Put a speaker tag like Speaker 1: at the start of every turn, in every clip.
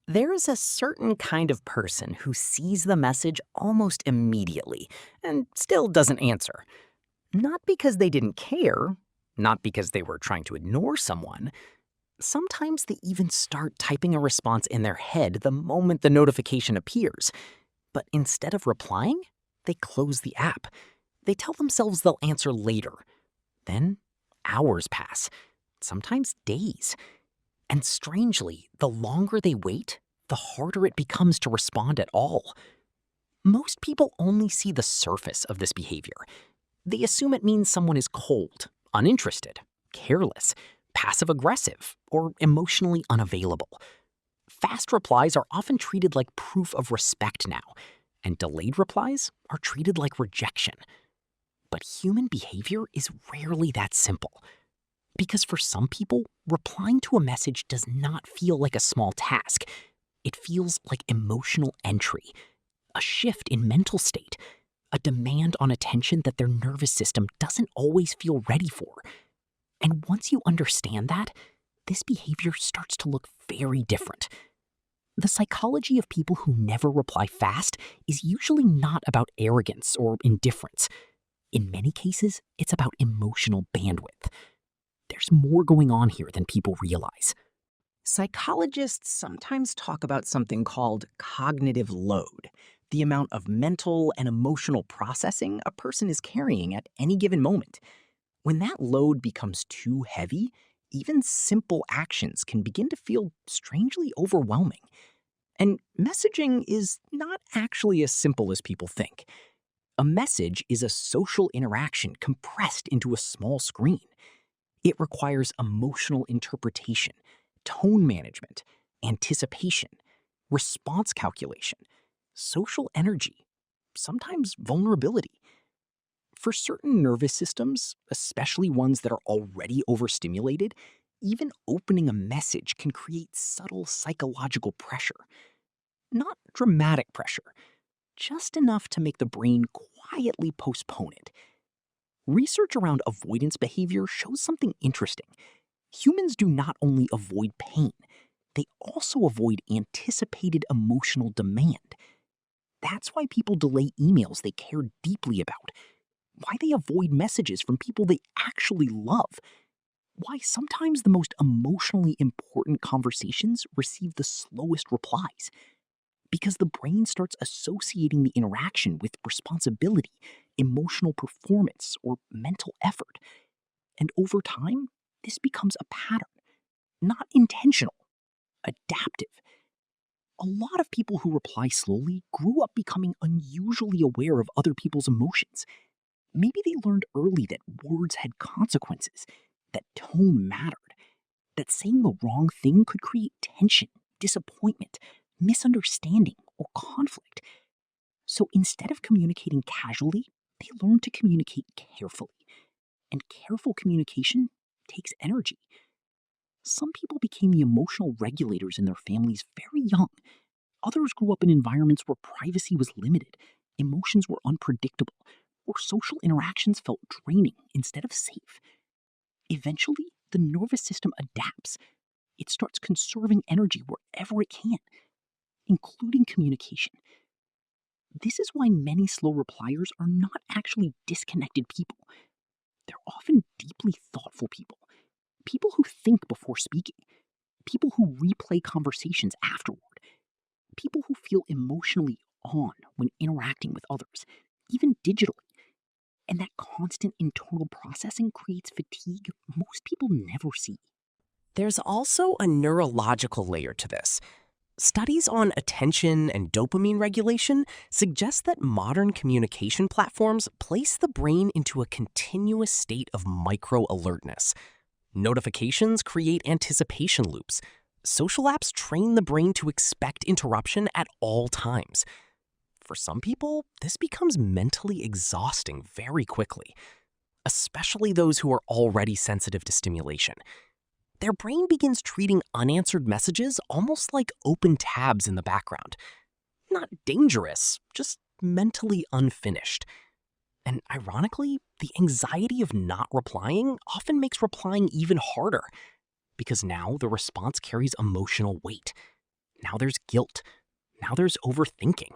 Speaker 1: There is a certain kind of person who sees the message almost immediately and still doesn't answer. Not because they didn't care, not because they were trying to ignore someone. Sometimes they even start typing a response in their head the moment the notification appears. But instead of replying, they close the app. They tell themselves they'll answer later. Then hours pass, sometimes days. And strangely, the longer they wait, the harder it becomes to respond at all. Most people only see the surface of this behavior. They assume it means someone is cold, uninterested, careless, passive-aggressive, or emotionally unavailable. Fast replies are often treated like proof of respect now, and delayed replies are treated like rejection. But human behavior is rarely that simple. Because for some people, replying to a message does not feel like a small task. It feels like emotional entry, a shift in mental state, a demand on attention that their nervous system doesn't always feel ready for. And once you understand that, this behavior starts to look very different. The psychology of people who never reply fast is usually not about arrogance or indifference. In many cases, it's about emotional bandwidth. There's more going on here than people realize.
Speaker 2: Psychologists sometimes talk about something called cognitive load, the amount of mental and emotional processing a person is carrying at any given moment. When that load becomes too heavy, even simple actions can begin to feel strangely overwhelming. And messaging is not actually as simple as people think. A message is a social interaction compressed into a small screen. It requires emotional interpretation, tone management, anticipation, response calculation, social energy, sometimes vulnerability. For certain nervous systems, especially ones that are already overstimulated, even opening a message can create subtle psychological pressure. Not dramatic pressure, just enough to make the brain quietly postpone it. Research around avoidance behavior shows something interesting. Humans do not only avoid pain, they also avoid anticipated emotional demand. That's why people delay emails they care deeply about, why they avoid messages from people they actually love, why sometimes the most emotionally important conversations receive the slowest replies. Because the brain starts associating the interaction with responsibility, emotional performance, or mental effort. And over time, this becomes a pattern, not intentional, adaptive. A lot of people who reply slowly grew up becoming unusually aware of other people's emotions. Maybe they learned early that words had consequences, that tone mattered, that saying the wrong thing could create tension, disappointment, misunderstanding, or conflict. So instead of communicating casually, they learned to communicate carefully. And careful communication takes energy. Some people became the emotional regulators in their families very young. Others grew up in environments where privacy was limited, emotions were unpredictable, or social interactions felt draining instead of safe. Eventually, the nervous system adapts. It starts conserving energy wherever it can, including communication. This is why many slow repliers are not actually disconnected people. They're often deeply thoughtful people, people who think before speaking, people who replay conversations afterward, people who feel emotionally on when interacting with others, even digitally. And that constant internal processing creates fatigue most people never see.
Speaker 3: There's also a neurological layer to this. Studies on attention and dopamine regulation suggest that modern communication platforms place the brain into a continuous state of micro-alertness. Notifications create anticipation loops. Social apps train the brain to expect interruption at all times. For some people, this becomes mentally exhausting very quickly, especially those who are already sensitive to stimulation. Their brain begins treating unanswered messages almost like open tabs in the background. Not dangerous, just mentally unfinished. And ironically, the anxiety of not replying often makes replying even harder, because now the response carries emotional weight. Now there's guilt. Now there's overthinking.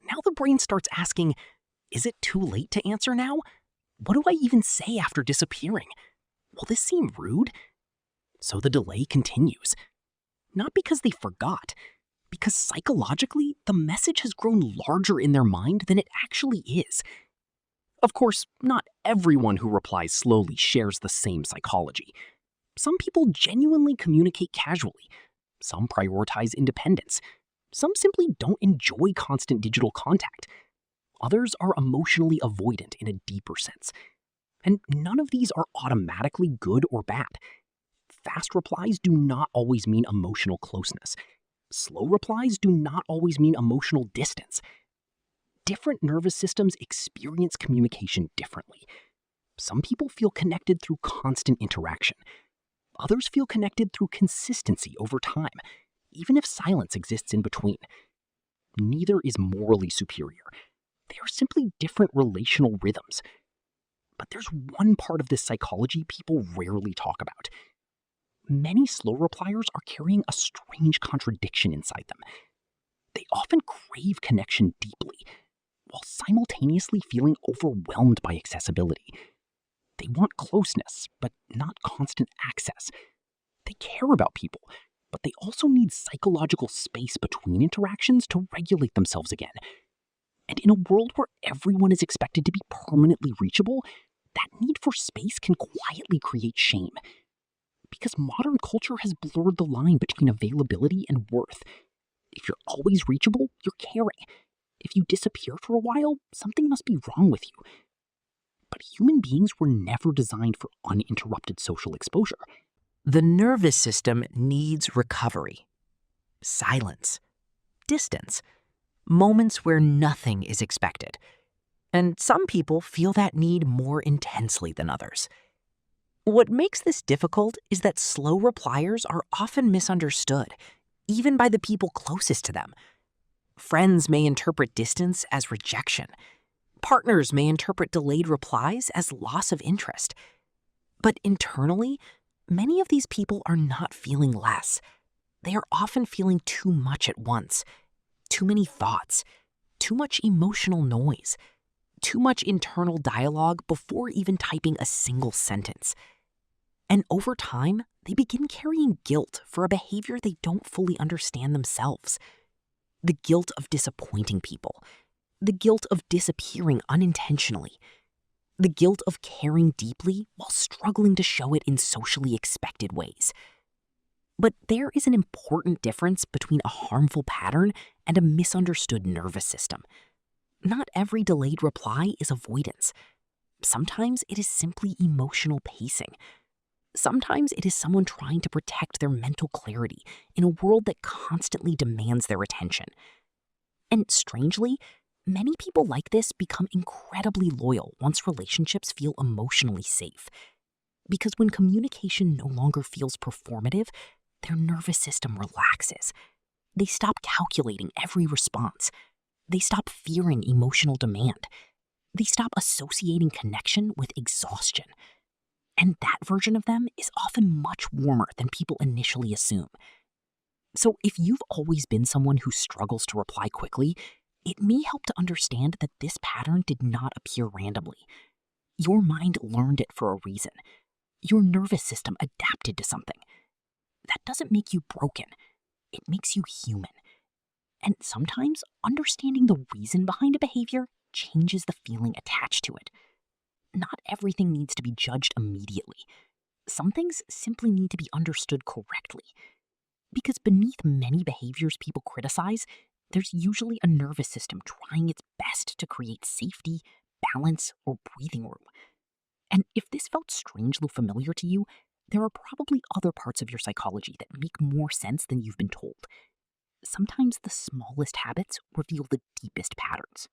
Speaker 3: Now the brain starts asking, is it too late to answer now? What do I even say after disappearing? Will this seem rude? So the delay continues. Not because they forgot, because psychologically, the message has grown larger in their mind than it actually is. Of course, not everyone who replies slowly shares the same psychology. Some people genuinely communicate casually. Some prioritize independence. Some simply don't enjoy constant digital contact. Others are emotionally avoidant in a deeper sense. And none of these are automatically good or bad. Fast replies do not always mean emotional closeness. Slow replies do not always mean emotional distance. Different nervous systems experience communication differently. Some people feel connected through constant interaction. Others feel connected through consistency over time, even if silence exists in between. Neither is morally superior. They are simply different relational rhythms. But there's one part of this psychology people rarely talk about. Many slow repliers are carrying a strange contradiction inside them. They often crave connection deeply, while simultaneously feeling overwhelmed by accessibility. They want closeness, but not constant access. They care about people, but they also need psychological space between interactions to regulate themselves again. And in a world where everyone is expected to be permanently reachable, that need for space can quietly create shame. Because modern culture has blurred the line between availability and worth. If you're always reachable, you're caring. If you disappear for a while, something must be wrong with you. But human beings were never designed for uninterrupted social exposure.
Speaker 1: The nervous system needs recovery, silence, distance, moments where nothing is expected. And some people feel that need more intensely than others. What makes this difficult is that slow repliers are often misunderstood, even by the people closest to them. Friends may interpret distance as rejection. Partners may interpret delayed replies as loss of interest. But internally, many of these people are not feeling less. They are often feeling too much at once, too many thoughts, too much emotional noise, too much internal dialogue before even typing a single sentence. And over time, they begin carrying guilt for a behavior they don't fully understand themselves. The guilt of disappointing people, the guilt of disappearing unintentionally, the guilt of caring deeply while struggling to show it in socially expected ways. But there is an important difference between a harmful pattern and a misunderstood nervous system. Not every delayed reply is avoidance. Sometimes it is simply emotional pacing. Sometimes it is someone trying to protect their mental clarity in a world that constantly demands their attention. And strangely, many people like this become incredibly loyal once relationships feel emotionally safe. Because when communication no longer feels performative, their nervous system relaxes. They stop calculating every response. They stop fearing emotional demand. They stop associating connection with exhaustion. And that version of them is often much warmer than people initially assume. So if you've always been someone who struggles to reply quickly, it may help to understand that this pattern did not appear randomly. Your mind learned it for a reason. Your nervous system adapted to something. That doesn't make you broken. It makes you human. And sometimes understanding the reason behind a behavior changes the feeling attached to it. Not everything needs to be judged immediately. Some things simply need to be understood correctly. Because beneath many behaviors people criticize, there's usually a nervous system trying its best to create safety, balance, or breathing room. And if this felt strangely familiar to you, there are probably other parts of your psychology that make more sense than you've been told. Sometimes the smallest habits reveal the deepest patterns.